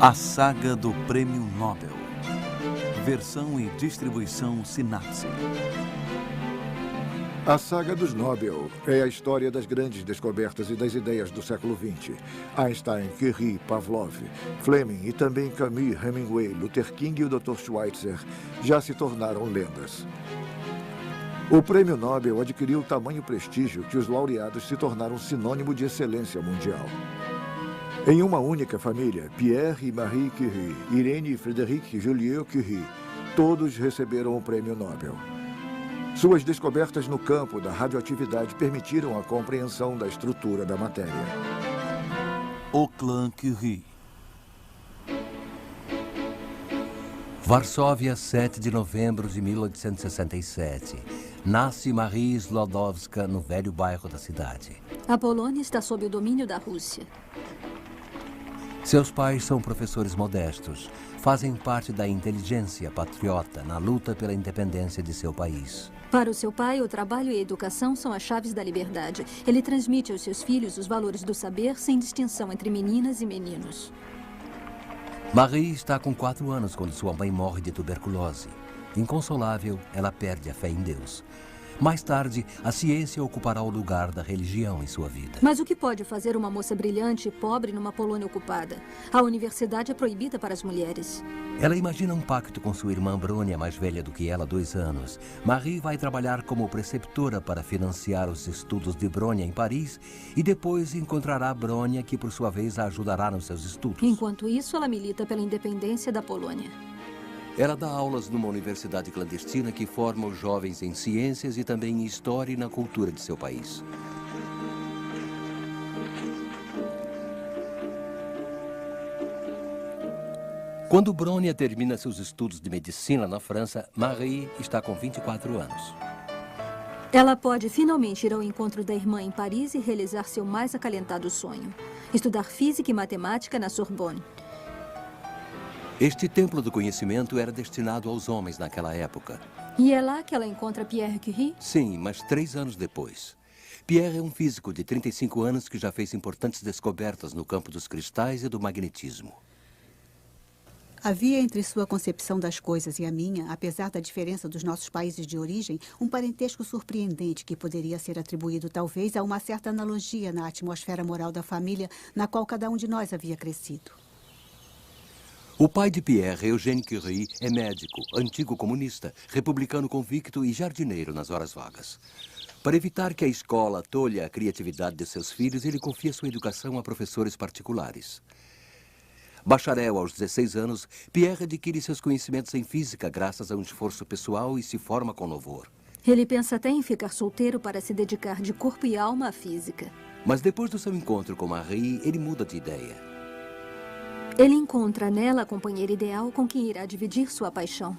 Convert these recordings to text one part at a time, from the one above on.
A saga do Prêmio Nobel. Versão e distribuição Sinapse. A saga dos Nobel é a história das grandes descobertas e das ideias do século XX. Einstein, Curie, Pavlov, Fleming e também Camus, Hemingway, Luther King e o Dr. Schweitzer já se tornaram lendas. O Prêmio Nobel adquiriu tamanho prestígio que os laureados se tornaram sinônimo de excelência mundial. Em uma única família, Pierre e Marie Curie, Irene e Frédéric Joliot-Curie, todos receberam o Prêmio Nobel. Suas descobertas no campo da radioatividade permitiram a compreensão da estrutura da matéria. O clã Curie. Varsóvia, 7 de novembro de 1867. Nasce Marie Sklodowska no velho bairro da cidade. A Polônia está sob o domínio da Rússia. Seus pais são professores modestos. Fazem parte da inteligência patriota na luta pela independência de seu país. Para o seu pai, o trabalho e a educação são as chaves da liberdade. Ele transmite aos seus filhos os valores do saber sem distinção entre meninas e meninos. Marie está com 4 anos quando sua mãe morre de tuberculose. Inconsolável, ela perde a fé em Deus. Mais tarde, a ciência ocupará o lugar da religião em sua vida. Mas o que pode fazer uma moça brilhante e pobre numa Polônia ocupada? A universidade é proibida para as mulheres. Ela imagina um pacto com sua irmã Brônia, mais velha do que ela, 2 anos. Marie vai trabalhar como preceptora para financiar os estudos de Brônia em Paris e depois encontrará Brônia, que por sua vez a ajudará nos seus estudos. Enquanto isso, ela milita pela independência da Polônia. Ela dá aulas numa universidade clandestina que forma os jovens em ciências e também em história e na cultura de seu país. Quando Brônia termina seus estudos de medicina na França, Marie está com 24 anos. Ela pode finalmente ir ao encontro da irmã em Paris e realizar seu mais acalentado sonho: estudar física e matemática na Sorbonne. Este templo do conhecimento era destinado aos homens naquela época. E é lá que ela encontra Pierre Curie? Sim, mas 3 anos depois. Pierre é um físico de 35 anos que já fez importantes descobertas no campo dos cristais e do magnetismo. Havia entre sua concepção das coisas e a minha, apesar da diferença dos nossos países de origem, um parentesco surpreendente que poderia ser atribuído talvez a uma certa analogia na atmosfera moral da família na qual cada um de nós havia crescido. O pai de Pierre, Eugène Curie, é médico, antigo comunista, republicano convicto e jardineiro nas horas vagas. Para evitar que a escola tolha a criatividade de seus filhos, ele confia sua educação a professores particulares. Bacharel aos 16 anos, Pierre adquire seus conhecimentos em física graças a um esforço pessoal e se forma com louvor. Ele pensa até em ficar solteiro para se dedicar de corpo e alma à física. Mas depois do seu encontro com Marie, ele muda de ideia. Ele encontra nela a companheira ideal com quem irá dividir sua paixão.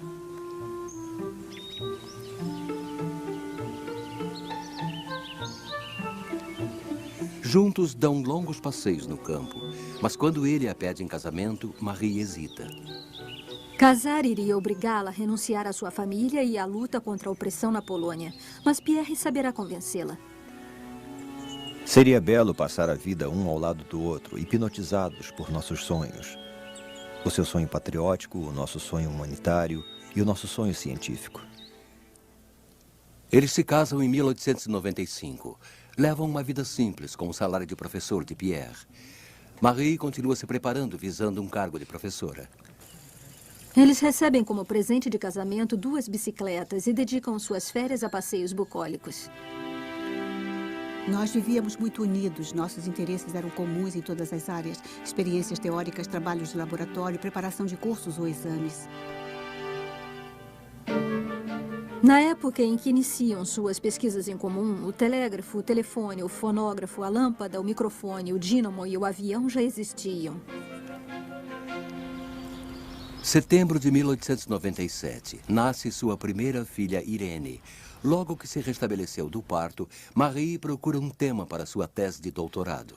Juntos dão longos passeios no campo, mas quando ele a pede em casamento, Marie hesita. Casar iria obrigá-la a renunciar à sua família e à luta contra a opressão na Polônia, mas Pierre saberá convencê-la. Seria belo passar a vida um ao lado do outro, hipnotizados por nossos sonhos. O seu sonho patriótico, o nosso sonho humanitário e o nosso sonho científico. Eles se casam em 1895. Levam uma vida simples, com o salário de professor de Pierre. Marie continua se preparando, visando um cargo de professora. Eles recebem como presente de casamento 2 bicicletas e dedicam suas férias a passeios bucólicos. Nós vivíamos muito unidos, nossos interesses eram comuns em todas as áreas. Experiências teóricas, trabalhos de laboratório, preparação de cursos ou exames. Na época em que iniciam suas pesquisas em comum, o telégrafo, o telefone, o fonógrafo, a lâmpada, o microfone, o dínamo e o avião já existiam. Setembro de 1897. Nasce sua primeira filha, Irene. Logo que se restabeleceu do parto, Marie procura um tema para sua tese de doutorado.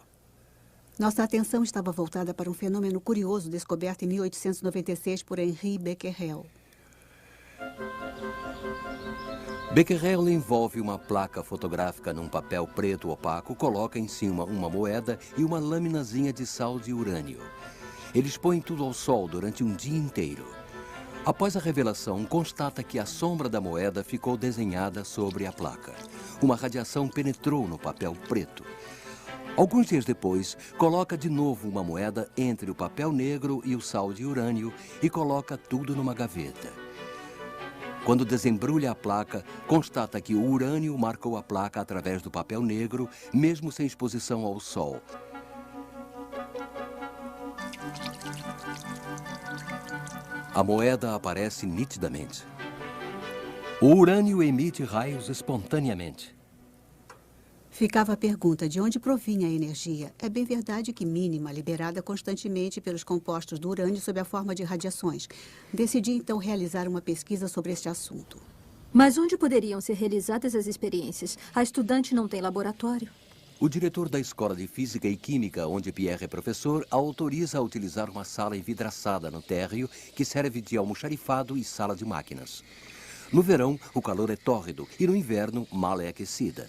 Nossa atenção estava voltada para um fenômeno curioso descoberto em 1896 por Henri Becquerel. Becquerel envolve uma placa fotográfica num papel preto opaco, coloca em cima uma moeda e uma laminazinha de sal de urânio. Ele expõe tudo ao sol durante um dia inteiro. Após a revelação, constata que a sombra da moeda ficou desenhada sobre a placa. Uma radiação penetrou no papel preto. Alguns dias depois, coloca de novo uma moeda entre o papel negro e o sal de urânio e coloca tudo numa gaveta. Quando desembrulha a placa, constata que o urânio marcou a placa através do papel negro, mesmo sem exposição ao sol. A moeda aparece nitidamente. O urânio emite raios espontaneamente. Ficava a pergunta de onde provinha a energia. É bem verdade que mínima, liberada constantemente pelos compostos do urânio sob a forma de radiações. Decidi então realizar uma pesquisa sobre este assunto. Mas onde poderiam ser realizadas as experiências? A estudante não tem laboratório. O diretor da Escola de Física e Química, onde Pierre é professor, a autoriza a utilizar uma sala envidraçada no térreo que serve de almoxarifado e sala de máquinas. No verão, o calor é tórrido e no inverno, mal é aquecida.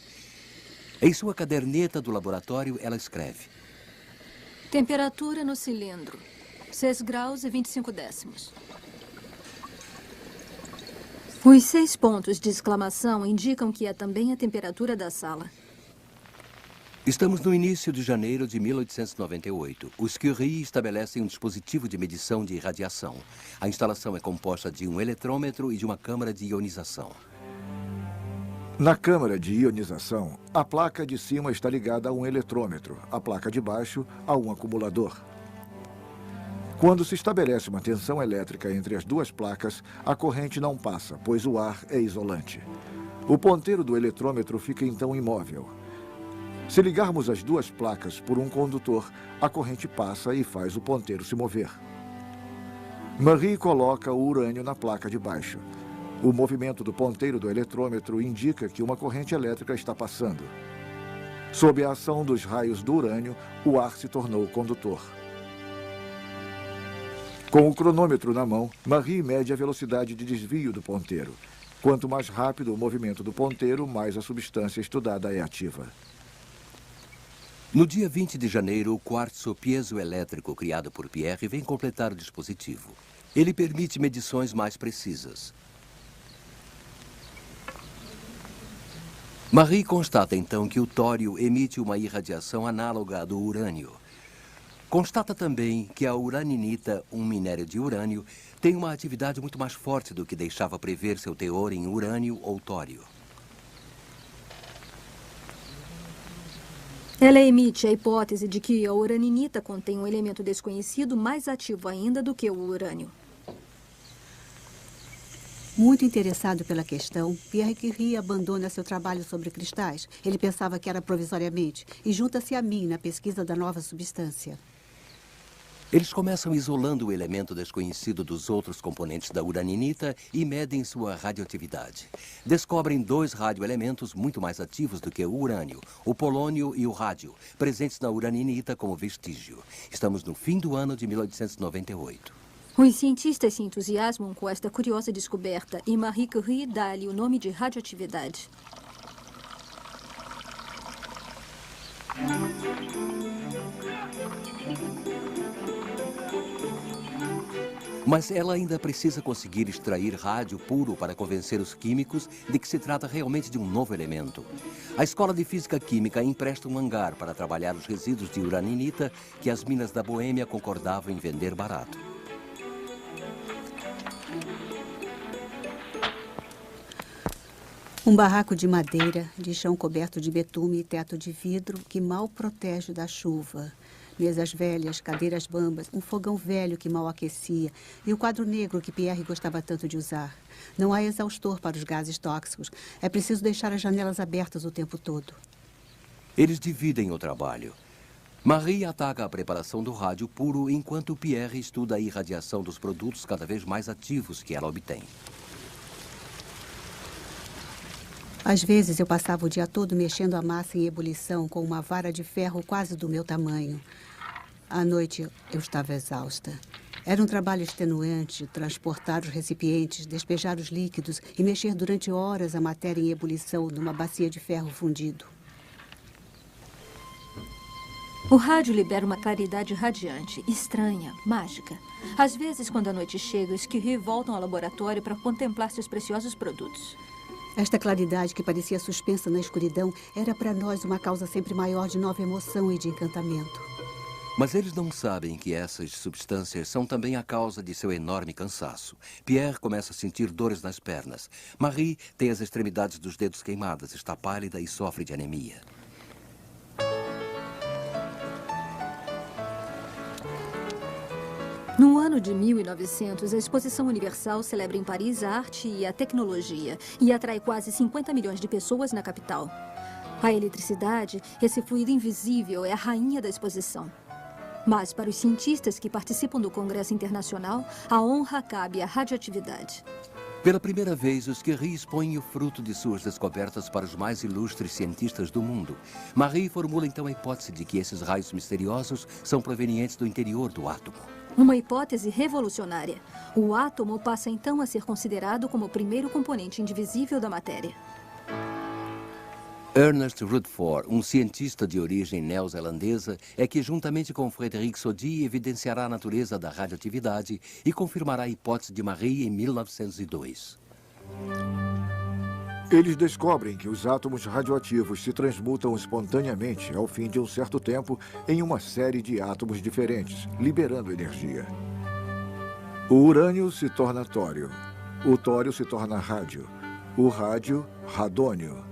Em sua caderneta do laboratório, ela escreve: Temperatura no cilindro, 6 graus e 25 décimos. Os 6 pontos de exclamação indicam que é também a temperatura da sala. Estamos no início de janeiro de 1898. Os Curie estabelecem um dispositivo de medição de radiação. A instalação é composta de um eletrômetro e de uma câmara de ionização. Na câmara de ionização, a placa de cima está ligada a um eletrômetro, a placa de baixo a um acumulador. Quando se estabelece uma tensão elétrica entre as duas placas, a corrente não passa, pois o ar é isolante. O ponteiro do eletrômetro fica então imóvel. Se ligarmos as duas placas por um condutor, a corrente passa e faz o ponteiro se mover. Marie coloca o urânio na placa de baixo. O movimento do ponteiro do eletrômetro indica que uma corrente elétrica está passando. Sob a ação dos raios do urânio, o ar se tornou condutor. Com o cronômetro na mão, Marie mede a velocidade de desvio do ponteiro. Quanto mais rápido o movimento do ponteiro, mais a substância estudada é ativa. No dia 20 de janeiro, o quartzo piezoelétrico criado por Pierre vem completar o dispositivo. Ele permite medições mais precisas. Marie constata então que o tório emite uma irradiação análoga à do urânio. Constata também que a uraninita, um minério de urânio, tem uma atividade muito mais forte do que deixava prever seu teor em urânio ou tório. Ela emite a hipótese de que a uraninita contém um elemento desconhecido mais ativo ainda do que o urânio. Muito interessado pela questão, Pierre Curie abandona seu trabalho sobre cristais. Ele pensava que era provisoriamente e junta-se a mim na pesquisa da nova substância. Eles começam isolando o elemento desconhecido dos outros componentes da uraninita e medem sua radioatividade. Descobrem 2 radioelementos muito mais ativos do que o urânio, o polônio e o rádio, presentes na uraninita como vestígio. Estamos no fim do ano de 1898. Os cientistas se entusiasmam com esta curiosa descoberta e Marie Curie dá-lhe o nome de radioatividade. Mas ela ainda precisa conseguir extrair rádio puro para convencer os químicos de que se trata realmente de um novo elemento. A Escola de Física Química empresta um hangar para trabalhar os resíduos de uraninita que as minas da Boêmia concordavam em vender barato. Um barraco de madeira, de chão coberto de betume e teto de vidro que mal protege da chuva. Mesas velhas, cadeiras bambas, um fogão velho que mal aquecia e o quadro negro que Pierre gostava tanto de usar. Não há exaustor para os gases tóxicos. É preciso deixar as janelas abertas o tempo todo. Eles dividem o trabalho. Marie ataca a preparação do rádio puro enquanto Pierre estuda a irradiação dos produtos cada vez mais ativos que ela obtém. Às vezes eu passava o dia todo mexendo a massa em ebulição com uma vara de ferro quase do meu tamanho. À noite eu estava exausta. Era um trabalho extenuante transportar os recipientes, despejar os líquidos e mexer durante horas a matéria em ebulição numa bacia de ferro fundido. O rádio libera uma claridade radiante, estranha, mágica. Às vezes, quando a noite chega, os Curie voltam ao laboratório para contemplar seus preciosos produtos. Esta claridade que parecia suspensa na escuridão era para nós uma causa sempre maior de nova emoção e de encantamento. Mas eles não sabem que essas substâncias são também a causa de seu enorme cansaço. Pierre começa a sentir dores nas pernas. Marie tem as extremidades dos dedos queimadas, está pálida e sofre de anemia. No ano de 1900, a Exposição Universal celebra em Paris a arte e a tecnologia e atrai quase 50 milhões de pessoas na capital. A eletricidade, esse fluido invisível, é a rainha da exposição. Mas para os cientistas que participam do Congresso Internacional, a honra cabe à radioatividade. Pela primeira vez, os Curie expõem o fruto de suas descobertas para os mais ilustres cientistas do mundo. Marie formula então a hipótese de que esses raios misteriosos são provenientes do interior do átomo. Uma hipótese revolucionária. O átomo passa então a ser considerado como o primeiro componente indivisível da matéria. Ernest Rutherford, um cientista de origem neozelandesa, é que, juntamente com Frédéric Soddy, evidenciará a natureza da radioatividade e confirmará a hipótese de Marie em 1902. Eles descobrem que os átomos radioativos se transmutam espontaneamente ao fim de um certo tempo em uma série de átomos diferentes, liberando energia. O urânio se torna tório, o tório se torna rádio, o rádio, radônio,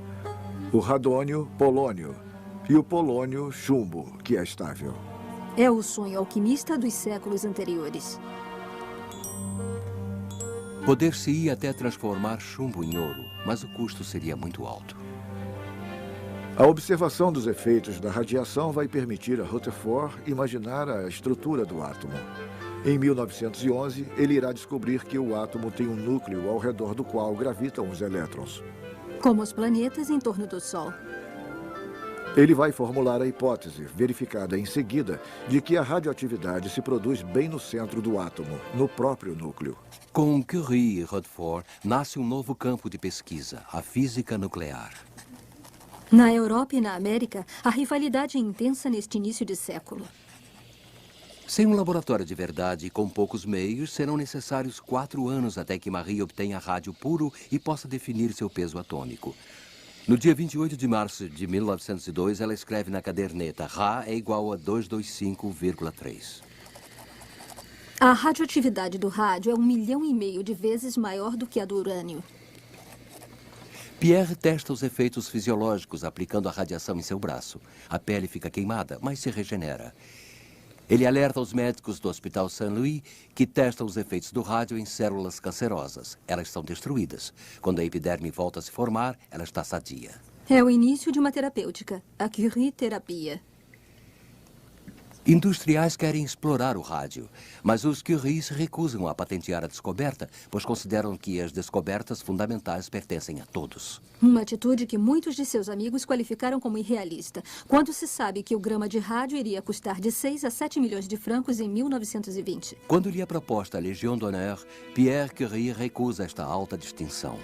o radônio, polônio e o polônio, chumbo, que é estável. É o sonho alquimista dos séculos anteriores. Poder-se-ia até transformar chumbo em ouro, mas o custo seria muito alto. A observação dos efeitos da radiação vai permitir a Rutherford imaginar a estrutura do átomo. Em 1911, ele irá descobrir que o átomo tem um núcleo ao redor do qual gravitam os elétrons. Como os planetas em torno do Sol. Ele vai formular a hipótese, verificada em seguida, de que a radioatividade se produz bem no centro do átomo, no próprio núcleo. Com Curie e Rutherford, nasce um novo campo de pesquisa, a física nuclear. Na Europa e na América, a rivalidade é intensa neste início de século. Sem um laboratório de verdade e com poucos meios, serão necessários 4 anos até que Marie obtenha rádio puro e possa definir seu peso atômico. No dia 28 de março de 1902, ela escreve na caderneta: Ra é igual a 225,3. A radioatividade do rádio é 1,5 milhão de vezes maior do que a do urânio. Pierre testa os efeitos fisiológicos aplicando a radiação em seu braço. A pele fica queimada, mas se regenera. Ele alerta os médicos do Hospital Saint-Louis que testam os efeitos do rádio em células cancerosas. Elas são destruídas. Quando a epiderme volta a se formar, ela está sadia. É o início de uma terapêutica, a Curie-terapia. Industriais querem explorar o rádio, mas os Curie se recusam a patentear a descoberta, pois consideram que as descobertas fundamentais pertencem a todos. Uma atitude que muitos de seus amigos qualificaram como irrealista, quando se sabe que o grama de rádio iria custar de 6 a 7 milhões de francos em 1920. Quando lhe é proposta a Légion d'honneur, Pierre Curie recusa esta alta distinção.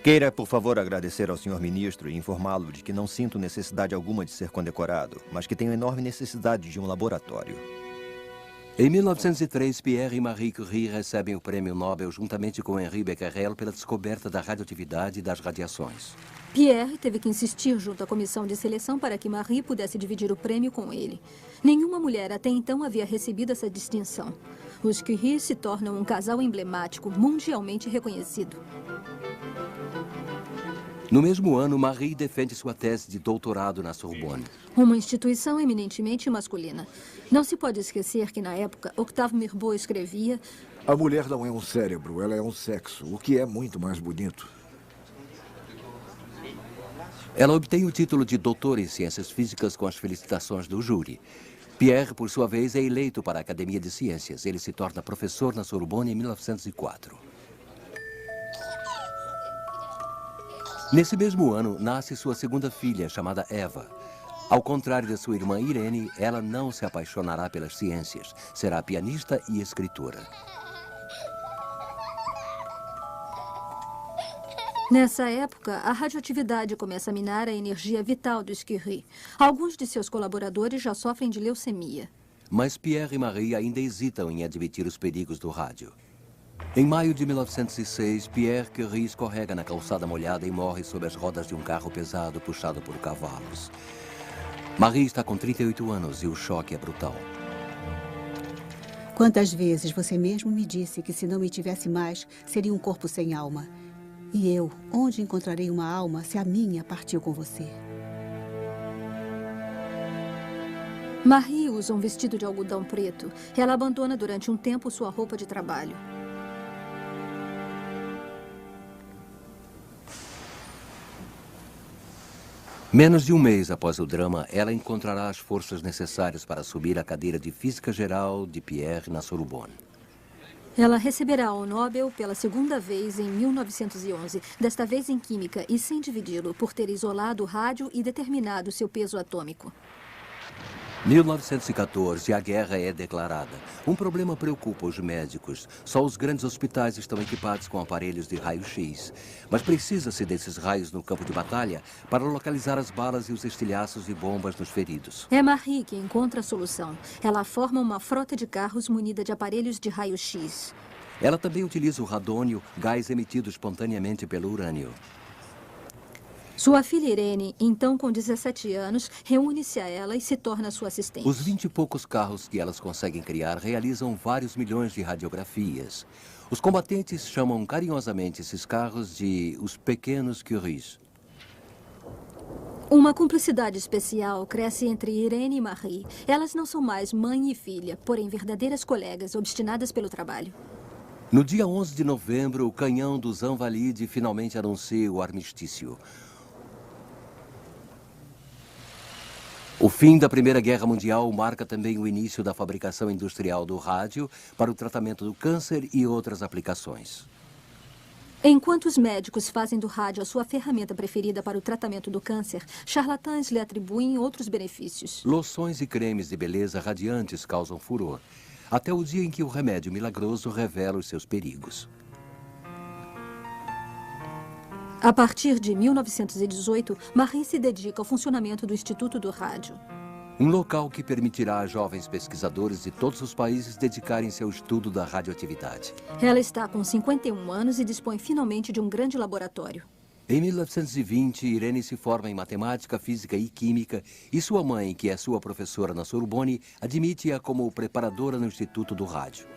Queira, por favor, agradecer ao senhor ministro e informá-lo de que não sinto necessidade alguma de ser condecorado, mas que tenho enorme necessidade de um laboratório. Em 1903, Pierre e Marie Curie recebem o Prêmio Nobel juntamente com Henri Becquerel pela descoberta da radioatividade e das radiações. Pierre teve que insistir junto à comissão de seleção para que Marie pudesse dividir o prêmio com ele. Nenhuma mulher até então havia recebido essa distinção. Os Curie se tornam um casal emblemático, mundialmente reconhecido. No mesmo ano, Marie defende sua tese de doutorado na Sorbonne. Uma instituição eminentemente masculina. Não se pode esquecer que, na época, Octave Mirbeau escrevia: A mulher não é um cérebro, ela é um sexo, o que é muito mais bonito. Ela obtém o título de doutor em ciências físicas com as felicitações do júri. Pierre, por sua vez, é eleito para a Academia de Ciências. Ele se torna professor na Sorbonne em 1904. Nesse mesmo ano, nasce sua segunda filha, chamada Eva. Ao contrário de sua irmã Irene, ela não se apaixonará pelas ciências. Será pianista e escritora. Nessa época, a radioatividade começa a minar a energia vital dos Curie. Alguns de seus colaboradores já sofrem de leucemia. Mas Pierre e Marie ainda hesitam em admitir os perigos do rádio. Em maio de 1906, Pierre Curie escorrega na calçada molhada e morre sob as rodas de um carro pesado puxado por cavalos. Marie está com 38 anos e o choque é brutal. Quantas vezes você mesmo me disse que se não me tivesse mais, seria um corpo sem alma. E eu, onde encontrarei uma alma se a minha partiu com você? Marie usa um vestido de algodão preto. Ela abandona durante um tempo sua roupa de trabalho. Menos de um mês após o drama, ela encontrará as forças necessárias para assumir a cadeira de Física Geral de Pierre na Sorbonne. Ela receberá o Nobel pela segunda vez em 1911, desta vez em Química, e sem dividi-lo, por ter isolado o rádio e determinado seu peso atômico. 1914, a guerra é declarada. Um problema preocupa os médicos. Só os grandes hospitais estão equipados com aparelhos de raio-x. Mas precisa-se desses raios no campo de batalha para localizar as balas e os estilhaços de bombas nos feridos. É Marie que encontra a solução. Ela forma uma frota de carros munida de aparelhos de raio-x. Ela também utiliza o radônio, gás emitido espontaneamente pelo urânio. Sua filha Irene, então com 17 anos, reúne-se a ela e se torna sua assistente. Os 20 e poucos carros que elas conseguem criar realizam vários milhões de radiografias. Os combatentes chamam carinhosamente esses carros de os pequenos Curies. Uma cumplicidade especial cresce entre Irene e Marie. Elas não são mais mãe e filha, porém verdadeiras colegas obstinadas pelo trabalho. No dia 11 de novembro, o canhão dos Invalides finalmente anuncia o armistício. O fim da Primeira Guerra Mundial marca também o início da fabricação industrial do rádio para o tratamento do câncer e outras aplicações. Enquanto os médicos fazem do rádio a sua ferramenta preferida para o tratamento do câncer, charlatães lhe atribuem outros benefícios. Loções e cremes de beleza radiantes causam furor, até o dia em que o remédio milagroso revela os seus perigos. A partir de 1918, Marie se dedica ao funcionamento do Instituto do Rádio. Um local que permitirá a jovens pesquisadores de todos os países dedicarem-se ao estudo da radioatividade. Ela está com 51 anos e dispõe finalmente de um grande laboratório. Em 1920, Irene se forma em matemática, física e química e sua mãe, que é sua professora na Sorbonne, admite-a como preparadora no Instituto do Rádio.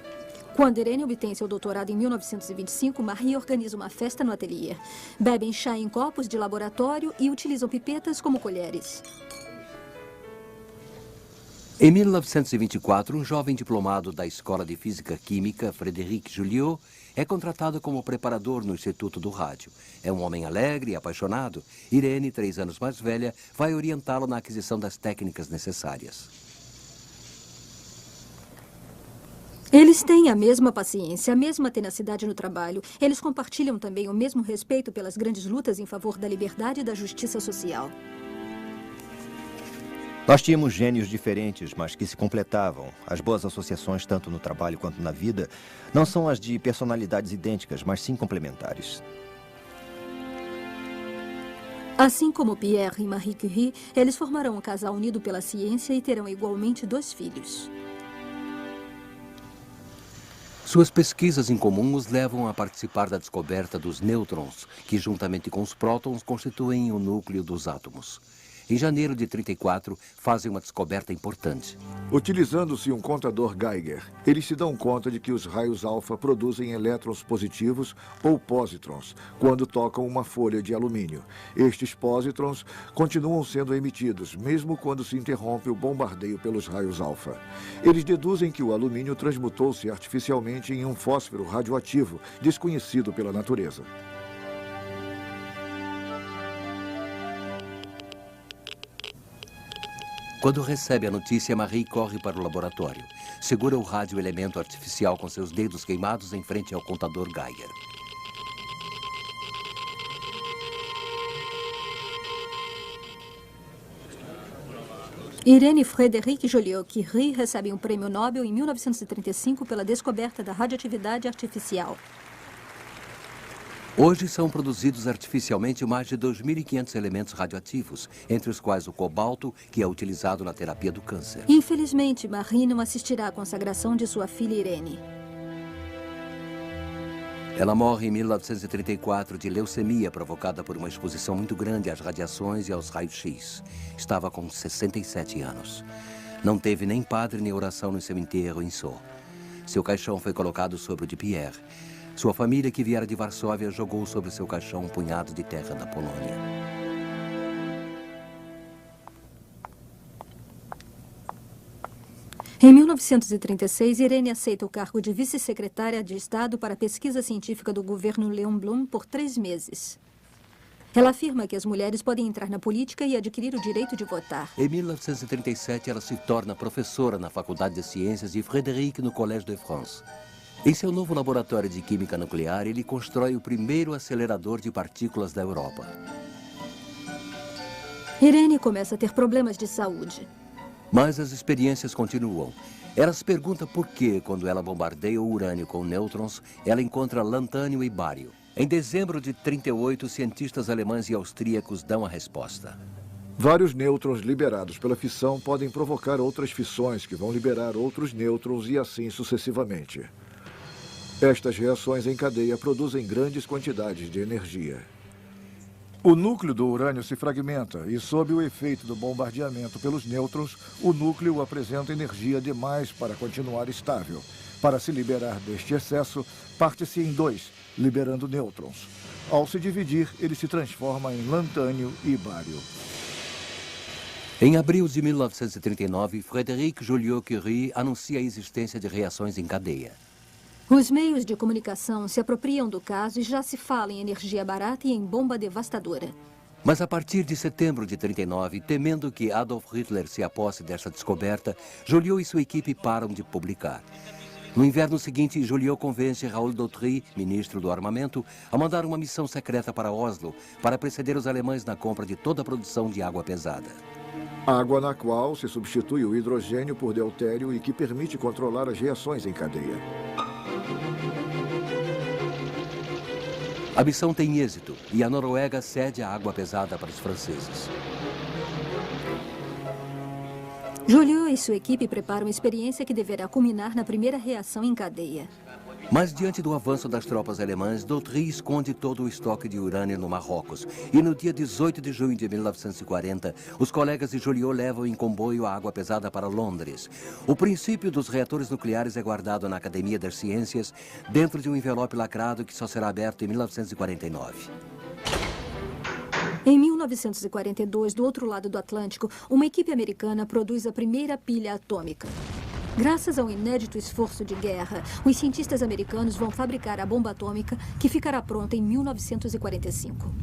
Quando Irene obtém seu doutorado em 1925, Marie organiza uma festa no ateliê. Bebem chá em copos de laboratório e utilizam pipetas como colheres. Em 1924, um jovem diplomado da Escola de Física Química, Frédéric Juliot, é contratado como preparador no Instituto do Rádio. É um homem alegre e apaixonado. Irene, 3 anos mais velha, vai orientá-lo na aquisição das técnicas necessárias. Eles têm a mesma paciência, a mesma tenacidade no trabalho. Eles compartilham também o mesmo respeito pelas grandes lutas em favor da liberdade e da justiça social. Nós tínhamos gênios diferentes, mas que se completavam. As boas associações, tanto no trabalho quanto na vida, não são as de personalidades idênticas, mas sim complementares. Assim como Pierre e Marie Curie, eles formarão um casal unido pela ciência e terão igualmente 2 filhos. Suas pesquisas em comum os levam a participar da descoberta dos nêutrons, que juntamente com os prótons constituem o núcleo dos átomos. Em janeiro de 1934, fazem uma descoberta importante. Utilizando-se um contador Geiger, eles se dão conta de que os raios alfa produzem elétrons positivos ou pósitrons quando tocam uma folha de alumínio. Estes pósitrons continuam sendo emitidos, mesmo quando se interrompe o bombardeio pelos raios alfa. Eles deduzem que o alumínio transmutou-se artificialmente em um fósforo radioativo, desconhecido pela natureza. Quando recebe a notícia, Marie corre para o laboratório. Segura o radioelemento artificial com seus dedos queimados em frente ao contador Geiger. Irene e Frédéric Joliot-Curie recebem um prêmio Nobel em 1935 pela descoberta da radioatividade artificial. Hoje são produzidos artificialmente mais de 2.500 elementos radioativos, entre os quais o cobalto, que é utilizado na terapia do câncer. Infelizmente, Marie não assistirá à consagração de sua filha Irene. Ela morre em 1934 de leucemia provocada por uma exposição muito grande às radiações e aos raios-x. Estava com 67 anos. Não teve nem padre nem oração no seu enterro em Sceaux. Seu caixão foi colocado sobre o de Pierre. Sua família, que viera de Varsóvia, jogou sobre seu caixão um punhado de terra da Polônia. Em 1936, Irene aceita o cargo de vice-secretária de Estado para a pesquisa científica do governo Léon Blum por 3 meses. Ela afirma que as mulheres podem entrar na política e adquirir o direito de votar. Em 1937, ela se torna professora na Faculdade de Ciências de Frédéric, no Collège de France. Em seu novo laboratório de química nuclear, ele constrói o primeiro acelerador de partículas da Europa. Irene começa a ter problemas de saúde. Mas as experiências continuam. Ela se pergunta por que, quando ela bombardeia o urânio com nêutrons, ela encontra lantânio e bário. Em dezembro de 1938, cientistas alemães e austríacos dão a resposta. Vários nêutrons liberados pela fissão podem provocar outras fissões que vão liberar outros nêutrons e assim sucessivamente. Estas reações em cadeia produzem grandes quantidades de energia. O núcleo do urânio se fragmenta e, sob o efeito do bombardeamento pelos nêutrons, o núcleo apresenta energia demais para continuar estável. Para se liberar deste excesso, parte-se em 2, liberando nêutrons. Ao se dividir, ele se transforma em lantânio e bário. Em abril de 1939, Frédéric Joliot-Curie anuncia a existência de reações em cadeia. Os meios de comunicação se apropriam do caso e já se fala em energia barata e em bomba devastadora. Mas a partir de setembro de 1939, temendo que Adolf Hitler se aposse desta descoberta, Joliot e sua equipe param de publicar. No inverno seguinte, Joliot convence Raoul Dautry, ministro do armamento, a mandar uma missão secreta para Oslo para preceder os alemães na compra de toda a produção de água pesada. Água na qual se substitui o hidrogênio por deutério e que permite controlar as reações em cadeia. A missão tem êxito e a Noruega cede a água pesada para os franceses. Joliot e sua equipe preparam uma experiência que deverá culminar na primeira reação em cadeia. Mas diante do avanço das tropas alemãs, Dautry esconde todo o estoque de urânio no Marrocos. E no dia 18 de junho de 1940, os colegas de Joliot levam em comboio a água pesada para Londres. O princípio dos reatores nucleares é guardado na Academia das Ciências, dentro de um envelope lacrado que só será aberto em 1949. Em 1942, do outro lado do Atlântico, uma equipe americana produz a primeira pilha atômica. Graças ao inédito esforço de guerra, os cientistas americanos vão fabricar a bomba atômica, que ficará pronta em 1945.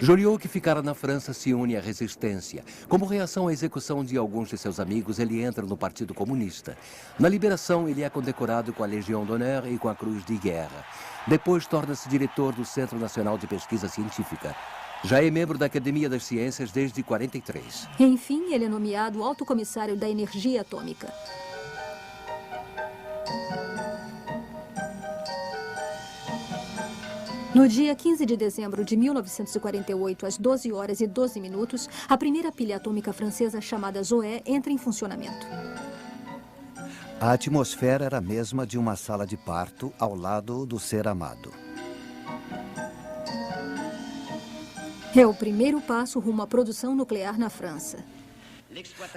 Joliot, que ficara na França, se une à resistência. Como reação à execução de alguns de seus amigos, ele entra no Partido Comunista. Na liberação, ele é condecorado com a Légion d'Honneur e com a Cruz de Guerra. Depois, torna-se diretor do Centro Nacional de Pesquisa Científica. Já é membro da Academia das Ciências desde 1943. Enfim, ele é nomeado Alto Comissário da Energia Atômica. No dia 15 de dezembro de 1948, às 12 horas e 12 minutos, a primeira pilha atômica francesa chamada Zoé entra em funcionamento. A atmosfera era a mesma de uma sala de parto ao lado do ser amado. É o primeiro passo rumo à produção nuclear na França.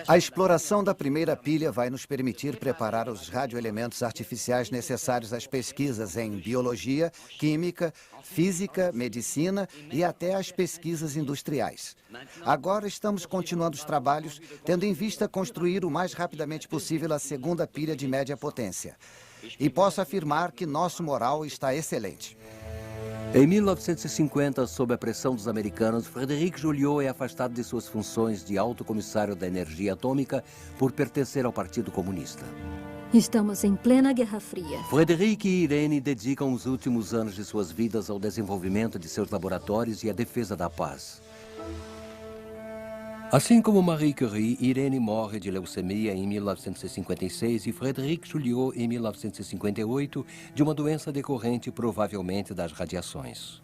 A exploração da primeira pilha vai nos permitir preparar os radioelementos artificiais necessários às pesquisas em biologia, química, física, medicina e até às pesquisas industriais. Agora estamos continuando os trabalhos, tendo em vista construir o mais rapidamente possível a segunda pilha de média potência. E posso afirmar que nosso moral está excelente. Em 1950, sob a pressão dos americanos, Frédéric Joliot é afastado de suas funções de alto comissário da energia atômica por pertencer ao Partido Comunista. Estamos em plena Guerra Fria. Frédéric e Irene dedicam os últimos anos de suas vidas ao desenvolvimento de seus laboratórios e à defesa da paz. Assim como Marie Curie, Irene morre de leucemia em 1956 e Frédéric Joliot em 1958 de uma doença decorrente provavelmente das radiações.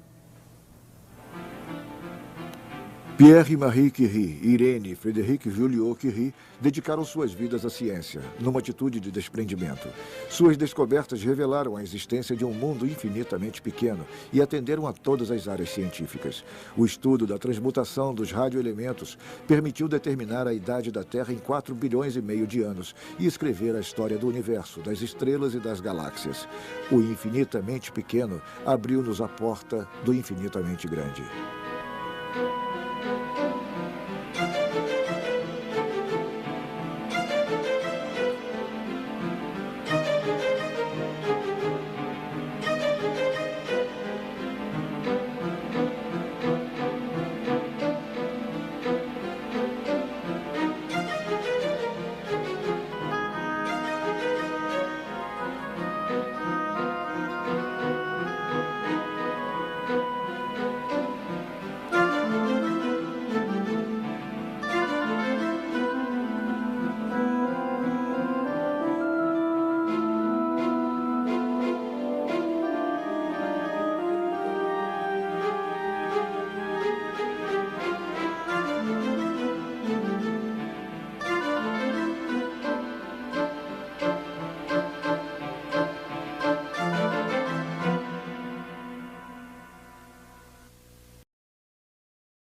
Pierre e Marie Curie, Irene e Frédéric Joliot Curie dedicaram suas vidas à ciência, numa atitude de desprendimento. Suas descobertas revelaram a existência de um mundo infinitamente pequeno e atenderam a todas as áreas científicas. O estudo da transmutação dos radioelementos permitiu determinar a idade da Terra em 4,5 bilhões de anos e escrever a história do universo, das estrelas e das galáxias. O infinitamente pequeno abriu-nos a porta do infinitamente grande.